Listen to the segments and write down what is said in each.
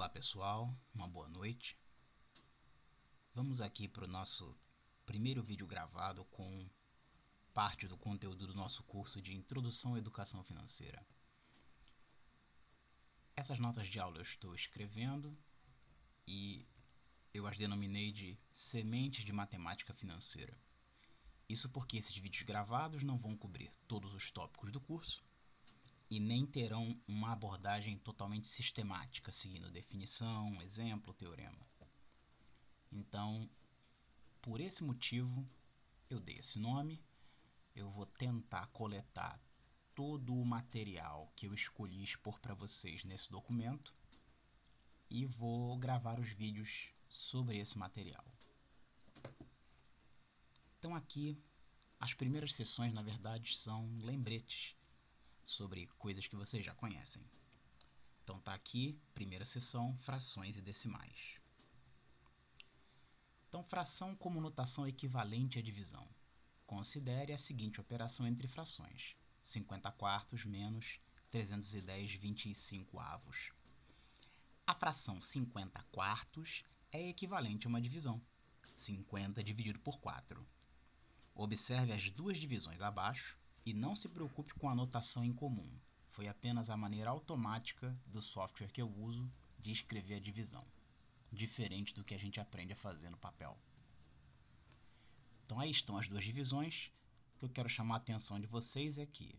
Olá pessoal, uma boa noite. Vamos aqui para o nosso primeiro vídeo gravado com parte do conteúdo do nosso curso de Introdução à Educação Financeira. Essas notas de aula eu estou escrevendo e eu as denominei de Sementes de Matemática Financeira. Isso porque esses vídeos gravados não vão cobrir todos os tópicos do curso e nem terão uma abordagem totalmente sistemática, seguindo definição, exemplo, teorema. Então, por esse motivo, eu dei esse nome. Eu vou tentar coletar todo o material que eu escolhi expor para vocês nesse documento e vou gravar os vídeos sobre esse material. Então aqui, as primeiras sessões, na verdade, são lembretes sobre coisas que vocês já conhecem. Então tá aqui, primeira sessão, frações e decimais. Então, fração como notação equivalente à divisão. Considere a seguinte operação entre frações: 50 quartos menos 310,25 avos. A fração 50 quartos é equivalente a uma divisão, 50 dividido por 4. Observe as duas divisões abaixo e não se preocupe com a notação em comum. Foi apenas a maneira automática do software que eu uso de escrever a divisão, diferente do que a gente aprende a fazer no papel. Então aí estão as duas divisões. O que eu quero chamar a atenção de vocês é que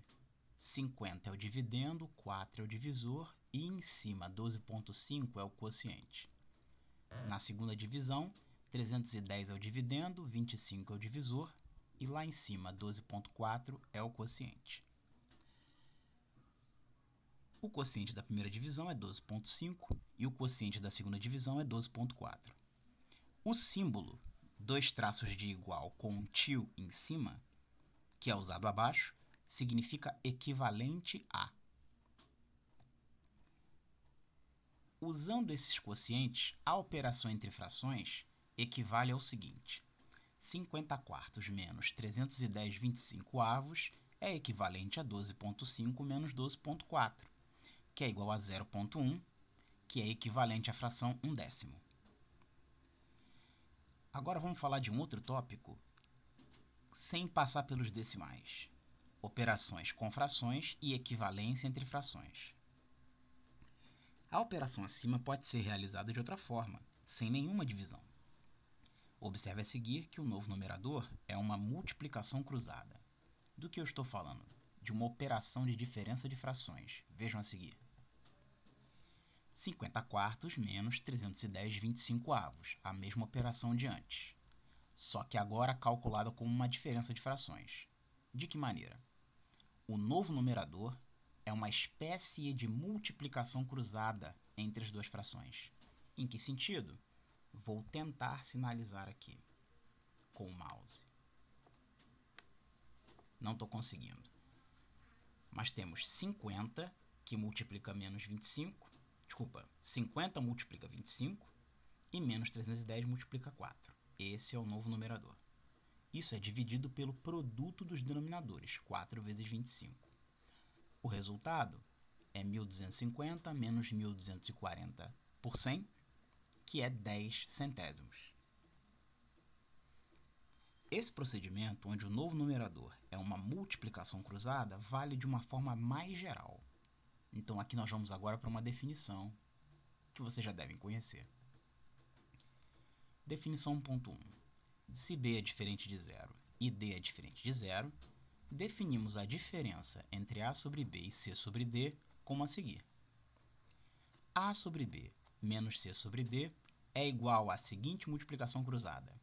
50 é o dividendo, 4 é o divisor e em cima 12,5 é o quociente. Na segunda divisão, 310 é o dividendo, 25 é o divisor e lá em cima 12,4 é o quociente. O quociente da primeira divisão é 12,5 e o quociente da segunda divisão é 12,4. O símbolo, dois traços de igual com um tio em cima, que é usado abaixo, significa equivalente a. Usando esses quocientes, a operação entre frações equivale ao seguinte: 50 quartos menos 310,25 avos é equivalente a 12,5 menos 12,4, que é igual a 0,1, que é equivalente à fração 1/10. Agora vamos falar de um outro tópico, sem passar pelos decimais: operações com frações e equivalência entre frações. A operação acima pode ser realizada de outra forma, sem nenhuma divisão. Observe a seguir que o novo numerador é uma multiplicação cruzada. Do que eu estou falando? De uma operação de diferença de frações. Vejam a seguir: 50 quartos menos 310,25 avos, a mesma operação de antes, só que agora calculada como uma diferença de frações. De que maneira? O novo numerador é uma espécie de multiplicação cruzada entre as duas frações. Em que sentido? Vou tentar sinalizar aqui com o mouse. Não estou conseguindo. Mas temos 50 que multiplica menos 25. Desculpa, 50 multiplica 25 e menos 310 multiplica 4. Esse é o novo numerador. Isso é dividido pelo produto dos denominadores, 4 vezes 25. O resultado é 1.250 menos 1.240 por 100, que é 10 centésimos. Esse procedimento, onde o novo numerador é uma multiplicação cruzada, vale de uma forma mais geral. Então aqui nós vamos agora para uma definição que vocês já devem conhecer. Definição 1.1. Se b é diferente de zero e d é diferente de zero, definimos a diferença entre a sobre b e c sobre d como a seguir: a sobre b menos c sobre d é igual à seguinte multiplicação cruzada: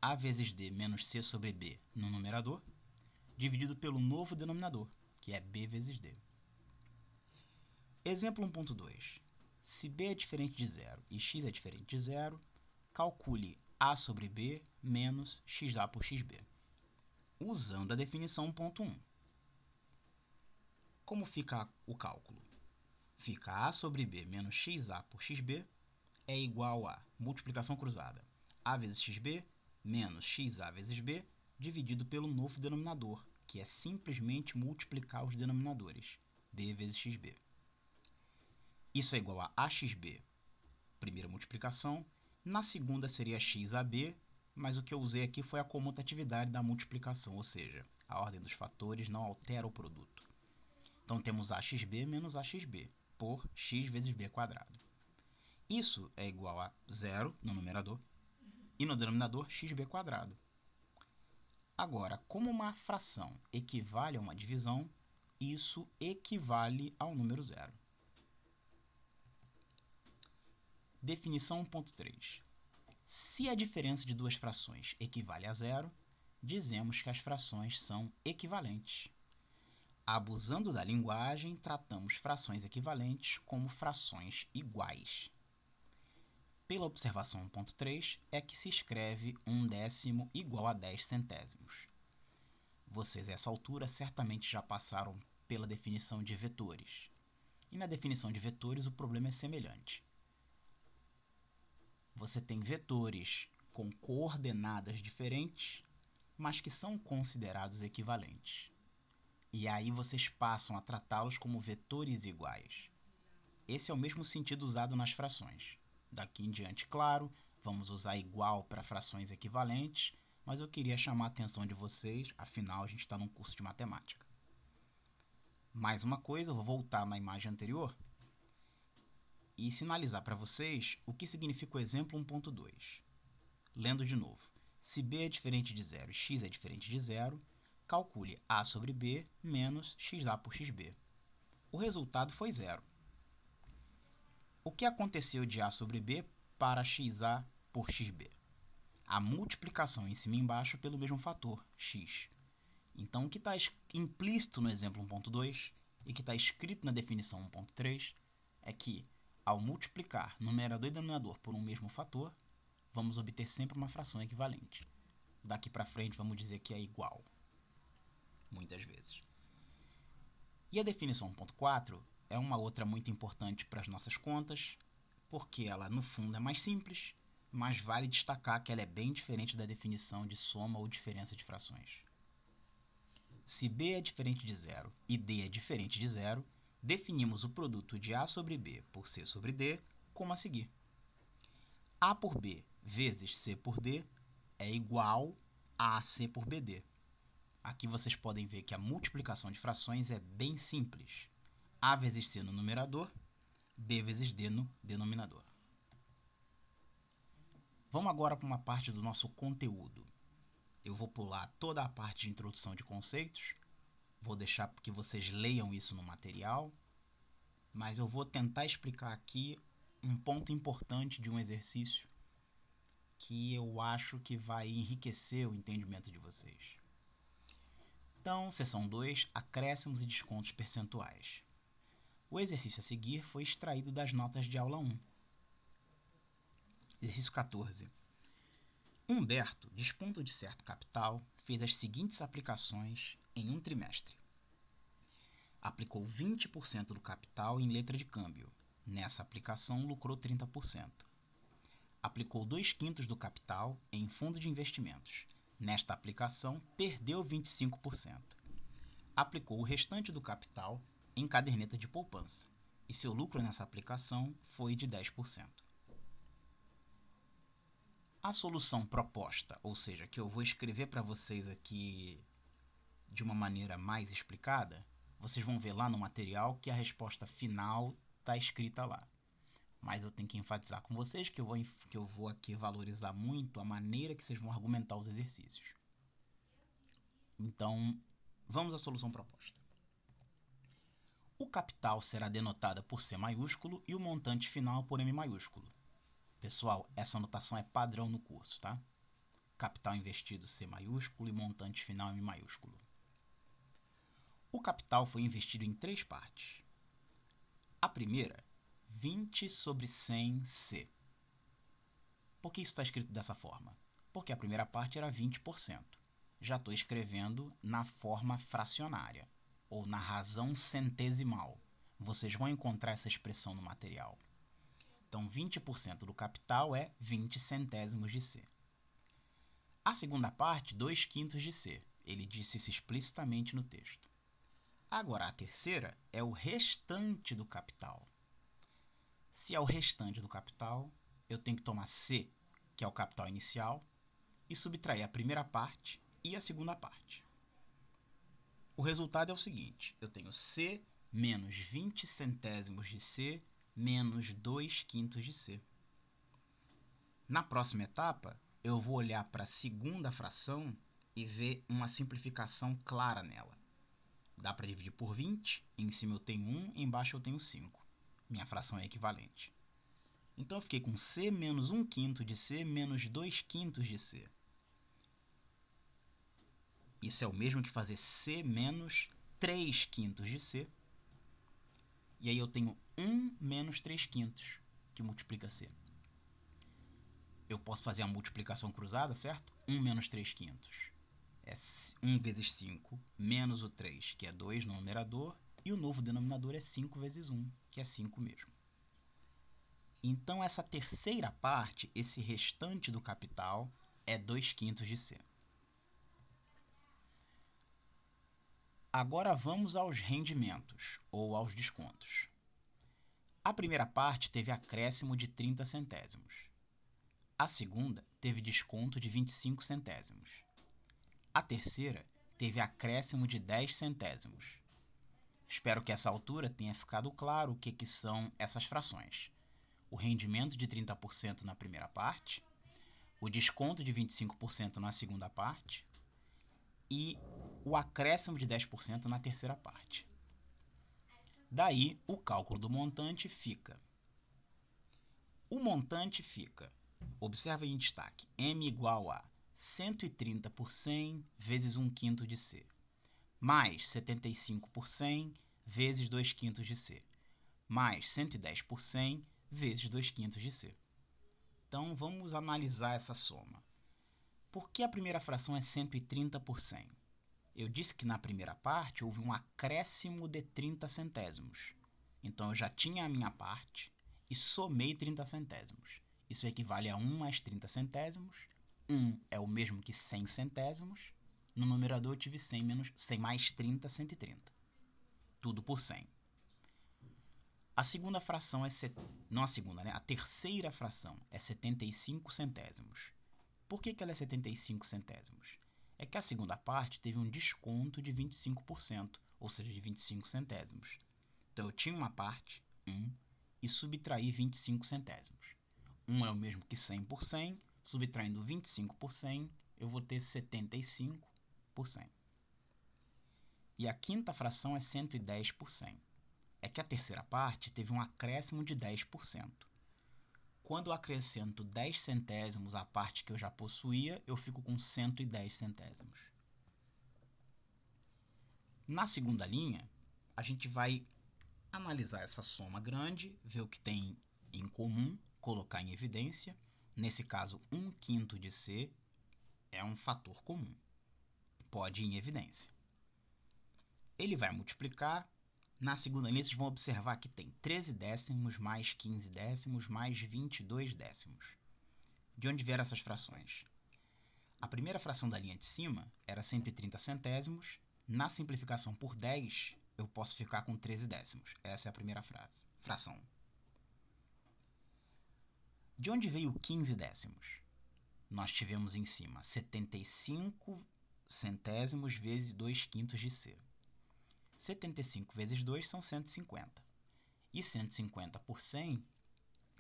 a vezes d menos c sobre b no numerador, dividido pelo novo denominador, que é b vezes d. Exemplo 1.2. Se b é diferente de zero e x é diferente de zero, calcule a sobre b menos xa por xb. Usando a definição 1.1. Como fica o cálculo? Fica a sobre b menos xa por xb é igual a multiplicação cruzada a vezes xb menos xa vezes b dividido pelo novo denominador, que é simplesmente multiplicar os denominadores, b vezes xb. Isso é igual a axb primeira multiplicação. Na segunda seria x a b, mas o que eu usei aqui foi a comutatividade da multiplicação, ou seja, a ordem dos fatores não altera o produto. Então temos axb menos axb por x vezes b quadrado. Isso é igual a 0 no numerador e no denominador xb quadrado. Agora, como uma fração equivale a uma divisão, isso equivale ao número zero. Definição 1.3. Se a diferença de duas frações equivale a zero, dizemos que as frações são equivalentes. Abusando da linguagem, tratamos frações equivalentes como frações iguais. Pela observação 1.3 é que se escreve 1/10 igual a 10 centésimos. Vocês, a essa altura, certamente já passaram pela definição de vetores. E na definição de vetores o problema é semelhante. Você tem vetores com coordenadas diferentes, mas que são considerados equivalentes. E aí vocês passam a tratá-los como vetores iguais. Esse é o mesmo sentido usado nas frações. Daqui em diante, claro, vamos usar igual para frações equivalentes, mas eu queria chamar a atenção de vocês, afinal a gente está num curso de matemática. Mais uma coisa, eu vou voltar na imagem anterior e sinalizar para vocês o que significa o exemplo 1.2. Lendo de novo, se b é diferente de zero e x é diferente de zero, calcule a sobre b menos xa por xb. O resultado foi zero. O que aconteceu de a sobre b para xa por xb? A multiplicação em cima e embaixo pelo mesmo fator, x. Então, o que está implícito no exemplo 1.2 e que está escrito na definição 1.3 é que, ao multiplicar numerador e denominador por um mesmo fator, vamos obter sempre uma fração equivalente. Daqui para frente, vamos dizer que é igual, muitas vezes. E a definição 1.4 é uma outra muito importante para as nossas contas, porque ela, no fundo, é mais simples, mas vale destacar que ela é bem diferente da definição de soma ou diferença de frações. Se b é diferente de zero e d é diferente de zero, definimos o produto de a sobre b por c sobre d como a seguir. A por b vezes c por d é igual a ac por bd. Aqui vocês podem ver que a multiplicação de frações é bem simples. A vezes c no numerador, b vezes d no denominador. Vamos agora para uma parte do nosso conteúdo. Eu vou pular toda a parte de introdução de conceitos, vou deixar que vocês leiam isso no material, mas eu vou tentar explicar aqui um ponto importante de um exercício que eu acho que vai enriquecer o entendimento de vocês. Então, seção 2, acréscimos e descontos percentuais. O exercício a seguir foi extraído das notas de aula 1. Exercício 14. Humberto, despondo de certo capital, fez as seguintes aplicações em um trimestre. Aplicou 20% do capital em letra de câmbio. Nessa aplicação, lucrou 30%. Aplicou 2/5 do capital em fundo de investimentos. Nesta aplicação, perdeu 25%. Aplicou o restante do capital em caderneta de poupança. E seu lucro nessa aplicação foi de 10%. A solução proposta, ou seja, que eu vou escrever para vocês aqui de uma maneira mais explicada, vocês vão ver lá no material que a resposta final está escrita lá. Mas eu tenho que enfatizar com vocês que eu vou aqui valorizar muito a maneira que vocês vão argumentar os exercícios. Então, vamos à solução proposta. O capital será denotado por C maiúsculo e o montante final por M maiúsculo. Pessoal, essa anotação é padrão no curso, tá? Capital investido C maiúsculo e montante final M maiúsculo. O capital foi investido em 3 partes. A primeira, 20 sobre 100 C. Por que isso está escrito dessa forma? Porque a primeira parte era 20%. Já estou escrevendo na forma fracionária, ou na razão centesimal. Vocês vão encontrar essa expressão no material. Então, 20% do capital é 20 centésimos de C. A segunda parte, 2/5 de C. Ele disse isso explicitamente no texto. Agora, a terceira é o restante do capital. Se é o restante do capital, eu tenho que tomar C, que é o capital inicial, e subtrair a primeira parte e a segunda parte. O resultado é o seguinte, eu tenho C menos 20 centésimos de C menos 2/5 de C. Na próxima etapa, eu vou olhar para a segunda fração e ver uma simplificação clara nela. Dá para dividir por 20, em cima eu tenho 1, embaixo eu tenho 5. Minha fração é equivalente. Então eu fiquei com C menos 1/5 de C menos 2/5 de C. Isso é o mesmo que fazer C menos 3/5 de C. E aí eu tenho 1 menos 3/5, que multiplica C. Eu posso fazer a multiplicação cruzada, certo? 1 menos 3/5 é 1 vezes 5 menos o 3, que é 2 no numerador, e o novo denominador é 5 vezes 1, que é 5 mesmo. Então, essa terceira parte, esse restante do capital, é 2/5 de C. Agora vamos aos rendimentos, ou aos descontos. A primeira parte teve acréscimo de 30 centésimos. A segunda teve desconto de 25 centésimos. A terceira teve acréscimo de 10 centésimos. Espero que a essa altura tenha ficado claro o que são essas frações. O rendimento de 30% na primeira parte, o desconto de 25% na segunda parte e o acréscimo de 10% na terceira parte. Daí, o cálculo do montante fica. O montante fica, observa aí em destaque, M igual a 130 por 100 vezes 1/5 de C, mais 75 por 100 vezes 2/5 de C, mais 110 por 100 vezes 2/5 de C. Então, vamos analisar essa soma. Por que a primeira fração é 130 por 100? Eu disse que na primeira parte houve um acréscimo de 30 centésimos. Então, eu já tinha a minha parte e somei 30 centésimos. Isso equivale a 1 mais 30 centésimos. 1 é o mesmo que 100 centésimos. No numerador eu tive 100 mais 30, 130. Tudo por 100. A segunda fração é... Não a segunda, né? A terceira fração é 75 centésimos. Por que ela é 75 centésimos? É que a segunda parte teve um desconto de 25%, ou seja, de 25 centésimos. Então, eu tinha uma parte, 1, e subtraí 25 centésimos. 1 é o mesmo que 100 por 100, subtraindo 25 por 100, eu vou ter 75 por 100. E a quinta fração é 110 por 100. É que a terceira parte teve um acréscimo de 10%. Quando eu acrescento 10 centésimos à parte que eu já possuía, eu fico com 110 centésimos. Na segunda linha, a gente vai analisar essa soma grande, ver o que tem em comum, colocar em evidência. Nesse caso, 1/5 de C é um fator comum. Pode ir em evidência. Ele vai multiplicar. Na segunda linha, vocês vão observar que tem 13 décimos mais 15 décimos mais 22 décimos. De onde vieram essas frações? A primeira fração da linha de cima era 130 centésimos. Na simplificação por 10, eu posso ficar com 13 décimos. Essa é a primeira fração. De onde veio 15 décimos? Nós tivemos em cima 75 centésimos vezes 2/5 de C. 75 vezes 2 são 150. E 150 por 100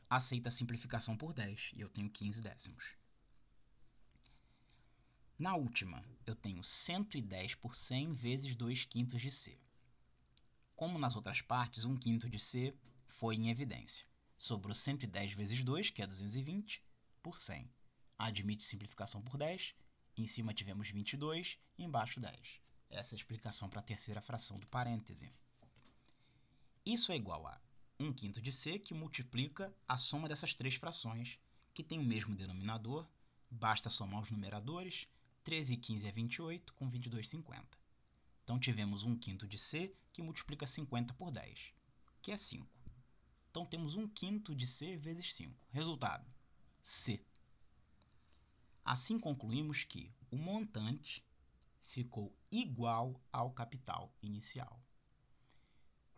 aceita a simplificação por 10. E eu tenho 15 décimos. Na última, eu tenho 110 por 100 vezes 2/5 de C. Como nas outras partes, 1/5 de C foi em evidência. Sobrou 110 vezes 2, que é 220, por 100. Admite simplificação por 10. Em cima tivemos 22 e embaixo 10. Essa é a explicação para a terceira fração do parêntese. Isso é igual a 1/5 de C, que multiplica a soma dessas três frações, que tem o mesmo denominador. Basta somar os numeradores. 13 e 15 é 28, com 22, 50. Então, tivemos 1/5 de C, que multiplica 50 por 10, que é 5. Então, temos 1/5 de C vezes 5. Resultado, C. Assim, concluímos que o montante ficou igual ao capital inicial.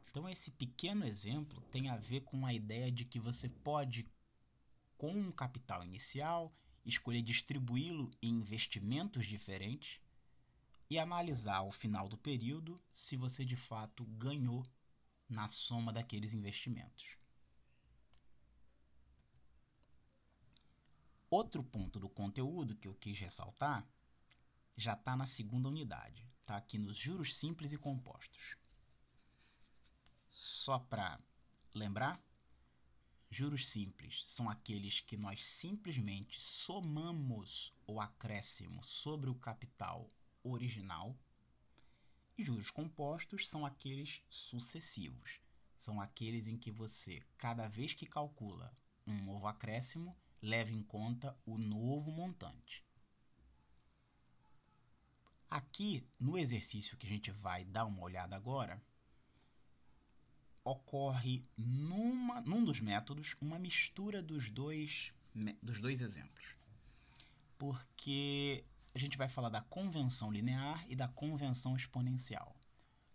Então, esse pequeno exemplo tem a ver com a ideia de que você pode, com um capital inicial, escolher distribuí-lo em investimentos diferentes e analisar ao final do período se você de fato ganhou na soma daqueles investimentos. Outro ponto do conteúdo que eu quis ressaltar já está na segunda unidade, está aqui nos juros simples e compostos. Só para lembrar, juros simples são aqueles que nós simplesmente somamos o acréscimo sobre o capital original. E juros compostos são aqueles sucessivos. São aqueles em que você, cada vez que calcula um novo acréscimo, leva em conta o novo montante. Aqui, no exercício que a gente vai dar uma olhada agora, ocorre num dos métodos uma mistura dos dois exemplos. Porque a gente vai falar da convenção linear e da convenção exponencial.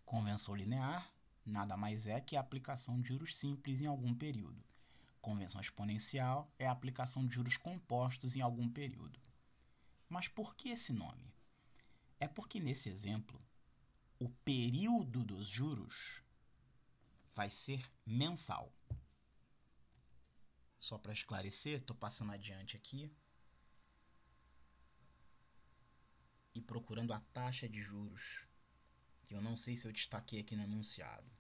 Convenção linear nada mais é que a aplicação de juros simples em algum período. Convenção exponencial é a aplicação de juros compostos em algum período. Mas por que esse nome? É porque nesse exemplo, o período dos juros vai ser mensal. Só para esclarecer, estou passando adiante aqui e procurando a taxa de juros, que eu não sei se eu destaquei aqui no enunciado.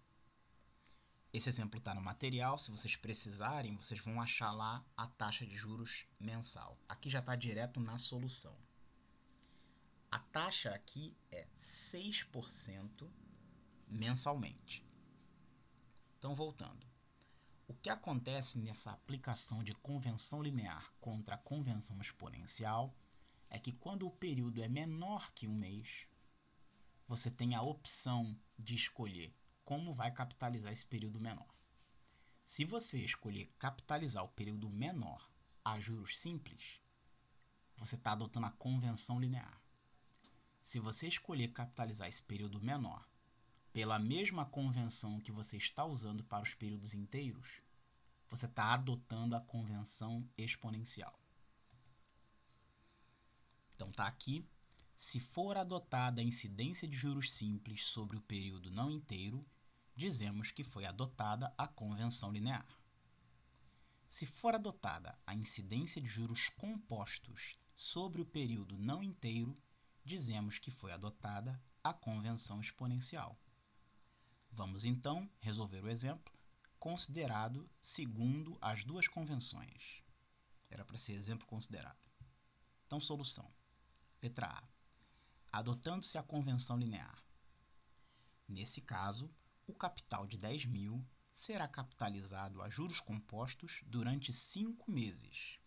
Esse exemplo está no material, se vocês precisarem, vocês vão achar lá a taxa de juros mensal. Aqui já está direto na solução. A taxa aqui é 6% mensalmente. Então, voltando. O que acontece nessa aplicação de convenção linear contra a convenção exponencial é que quando o período é menor que um mês, você tem a opção de escolher como vai capitalizar esse período menor. Se você escolher capitalizar o período menor a juros simples, você está adotando a convenção linear. Se você escolher capitalizar esse período menor pela mesma convenção que você está usando para os períodos inteiros, você está adotando a convenção exponencial. Então está aqui. Se for adotada a incidência de juros simples sobre o período não inteiro, dizemos que foi adotada a convenção linear. Se for adotada a incidência de juros compostos sobre o período não inteiro, dizemos que foi adotada a convenção exponencial. Vamos então resolver o exemplo considerado segundo as duas convenções. Era para ser exemplo considerado. Então, solução. Letra A. Adotando-se a convenção linear. Nesse caso, o capital de 10 mil será capitalizado a juros compostos durante 5 meses.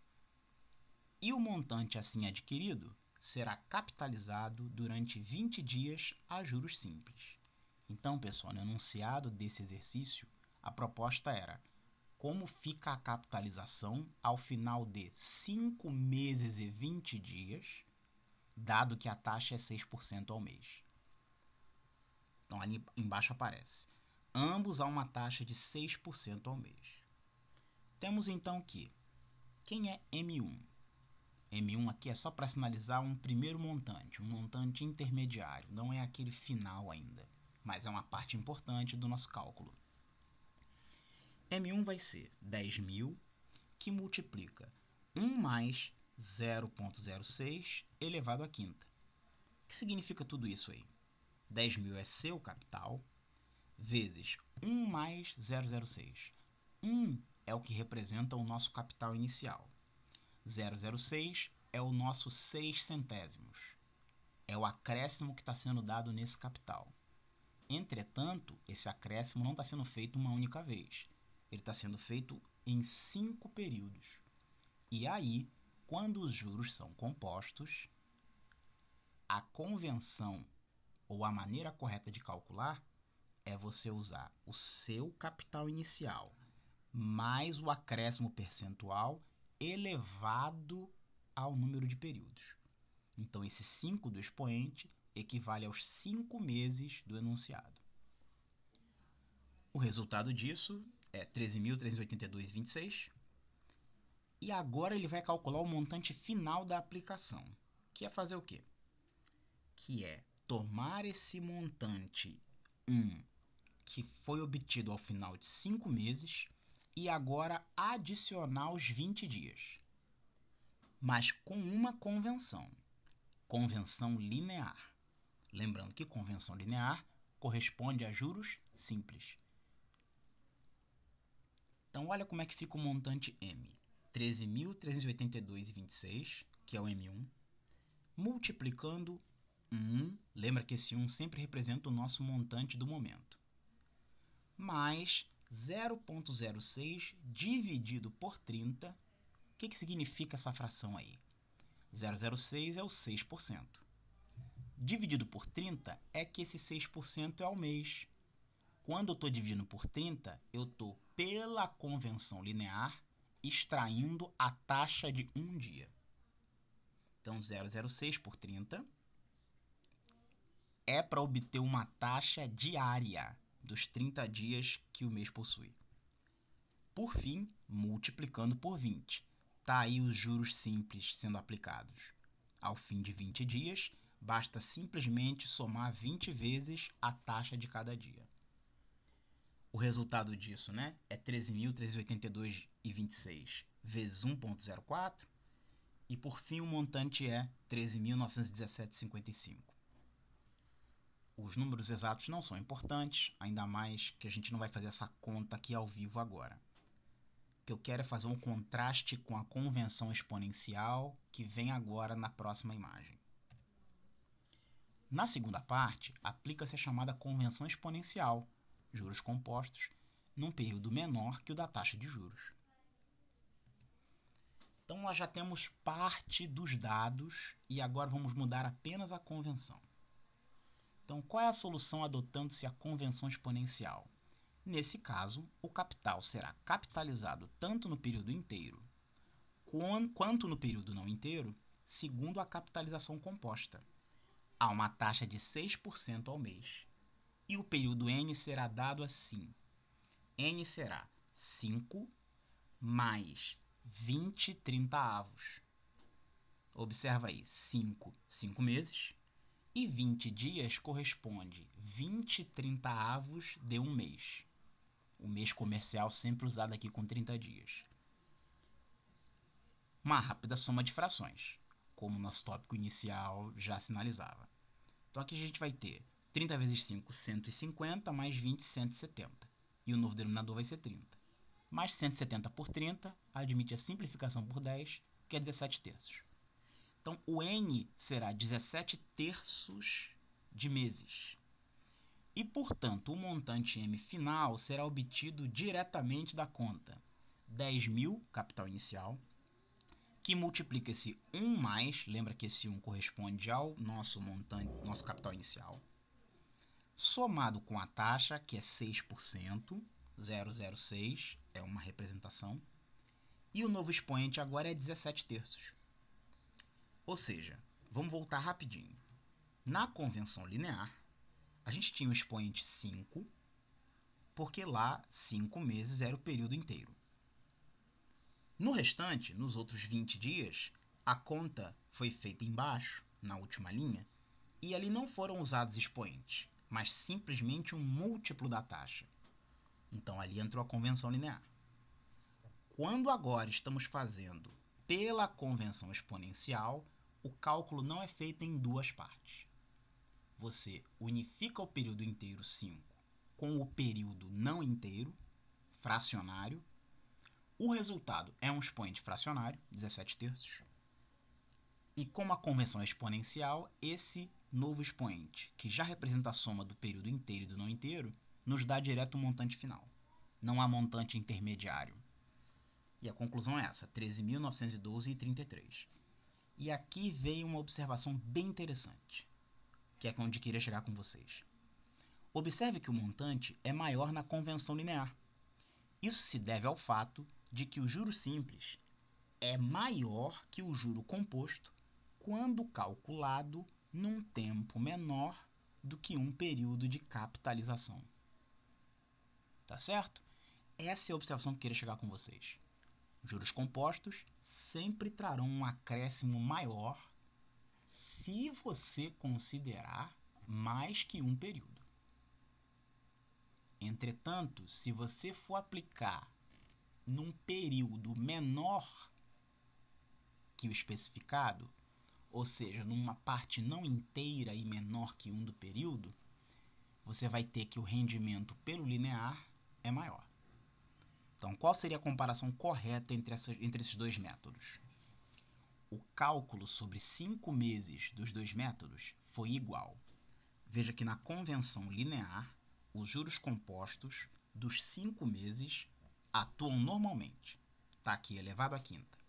E o montante assim adquirido será capitalizado durante 20 dias a juros simples. Então, pessoal, no enunciado desse exercício, a proposta era como fica a capitalização ao final de 5 meses e 20 dias, dado que a taxa é 6% ao mês. Então, ali embaixo aparece. Ambos a uma taxa de 6% ao mês. Temos então que, quem é M1? M1 aqui é só para sinalizar um primeiro montante, um montante intermediário, não é aquele final ainda, mas é uma parte importante do nosso cálculo. M1 vai ser 10 mil, que multiplica 1 mais 0,06 elevado à quinta. O que significa tudo isso aí? 10 mil é seu capital, vezes 1 mais 0,06. 1 é o que representa o nosso capital inicial. 0,06 é o nosso 6 centésimos. É o acréscimo que está sendo dado nesse capital. Entretanto, esse acréscimo não está sendo feito uma única vez. Ele está sendo feito em 5 períodos. E aí, quando os juros são compostos, a convenção ou a maneira correta de calcular é você usar o seu capital inicial mais o acréscimo percentual elevado ao número de períodos. Então, esse 5 do expoente equivale aos 5 meses do enunciado. O resultado disso é 13.382,26. E agora ele vai calcular o montante final da aplicação, que é fazer o quê? Que é tomar esse montante 1 que foi obtido ao final de 5 meses e agora adicionar os 20 dias. Mas com uma convenção linear. Lembrando que convenção linear corresponde a juros simples. Então, olha como é que fica o montante M. 13.382,26, que é o M1, multiplicando 1, lembra que esse 1 sempre representa o nosso montante do momento, mais 0,06 dividido por 30. O que significa essa fração aí? 0,06 é o 6%. Dividido por 30 é que esse 6% é ao mês. Quando eu estou dividindo por 30, eu estou, pela convenção linear, extraindo a taxa de um dia. Então, 0,06 por 30 é para obter uma taxa diária dos 30 dias que o mês possui. Por fim, multiplicando por 20. Está aí os juros simples sendo aplicados. Ao fim de 20 dias, basta simplesmente somar 20 vezes a taxa de cada dia. O resultado disso, né, é 13.382,26 vezes 1,04 e, por fim, o montante é 13.917,55. Os números exatos não são importantes, ainda mais que a gente não vai fazer essa conta aqui ao vivo agora. O que eu quero é fazer um contraste com a convenção exponencial que vem agora na próxima imagem. Na segunda parte, aplica-se a chamada convenção exponencial, juros compostos, num período menor que o da taxa de juros. Então, nós já temos parte dos dados e agora vamos mudar apenas a convenção. Então, qual é a solução adotando-se a convenção exponencial? Nesse caso, o capital será capitalizado tanto no período inteiro quanto no período não inteiro, segundo a capitalização composta, a uma taxa de 6% ao mês. E o período N será dado assim. N será 5 mais 20 30avos. Observa aí, 5 meses, e 20 dias corresponde 20 30avos de um mês. O mês comercial sempre usado aqui com 30 dias. Uma rápida soma de frações, como o nosso tópico inicial já sinalizava. Então aqui a gente vai ter 30 vezes 5, 150, mais 20, 170. E o novo denominador vai ser 30. Mais 170 por 30, admite a simplificação por 10, que é 17 terços. Então, o N será 17 terços de meses. E, portanto, o montante M final será obtido diretamente da conta 10.000, capital inicial, que multiplica esse 1 mais, lembra que esse 1 corresponde ao nosso montante, nosso capital inicial, somado com a taxa, que é 6%, 0,06 é uma representação, e o novo expoente agora é 17 terços. Ou seja, vamos voltar rapidinho. Na convenção linear, a gente tinha o expoente 5, porque lá 5 meses era o período inteiro. No restante, nos outros 20 dias, a conta foi feita embaixo, na última linha, e ali não foram usados expoentes, mas simplesmente um múltiplo da taxa. Então ali entrou a convenção linear. Quando agora estamos fazendo pela convenção exponencial, o cálculo não é feito em duas partes. Você unifica o período inteiro 5 com o período não inteiro, fracionário. O resultado é um expoente fracionário, 17 terços. E como a convenção é exponencial, esse novo expoente, que já representa a soma do período inteiro e do não inteiro, nos dá direto o montante final. Não há montante intermediário. E a conclusão é essa, 13.912,33. E aqui vem uma observação bem interessante, que é onde queria chegar com vocês. Observe que o montante é maior na convenção linear. Isso se deve ao fato de que o juro simples é maior que o juro composto quando calculado num tempo menor do que um período de capitalização. Tá certo? Essa é a observação que eu queria chegar com vocês. Juros compostos sempre trarão um acréscimo maior se você considerar mais que um período. Entretanto, se você for aplicar num período menor que o especificado, ou seja, numa parte não inteira e menor que um do período, você vai ter que o rendimento pelo linear é maior. Então, qual seria a comparação correta entre esses dois métodos? O cálculo sobre 5 meses dos dois métodos foi igual. Veja que na convenção linear, os juros compostos dos 5 meses atuam normalmente. Está aqui elevado à quinta.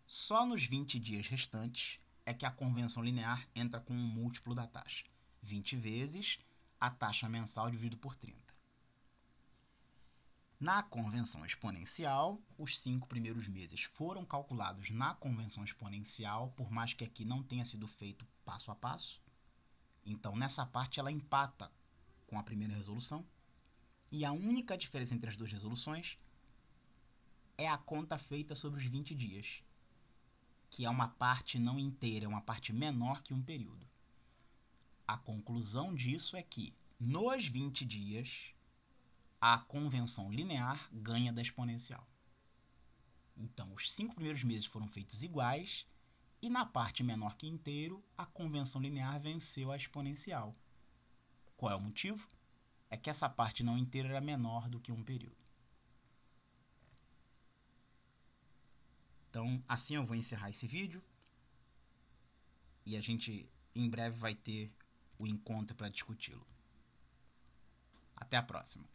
Só nos 20 dias restantes é que a convenção linear entra com um múltiplo da taxa. 20 vezes a taxa mensal dividido por 30. Na convenção exponencial, os 5 primeiros meses foram calculados na convenção exponencial, por mais que aqui não tenha sido feito passo a passo. Então, nessa parte, ela empata com a primeira resolução. E a única diferença entre as duas resoluções é a conta feita sobre os 20 dias, que é uma parte não inteira, é uma parte menor que um período. A conclusão disso é que, nos 20 dias, a convenção linear ganha da exponencial. Então, os 5 primeiros meses foram feitos iguais, e na parte menor que inteiro, a convenção linear venceu a exponencial. Qual é o motivo? É que essa parte não inteira era menor do que um período. Então, assim eu vou encerrar esse vídeo, e a gente em breve vai ter o encontro para discuti-lo. Até a próxima!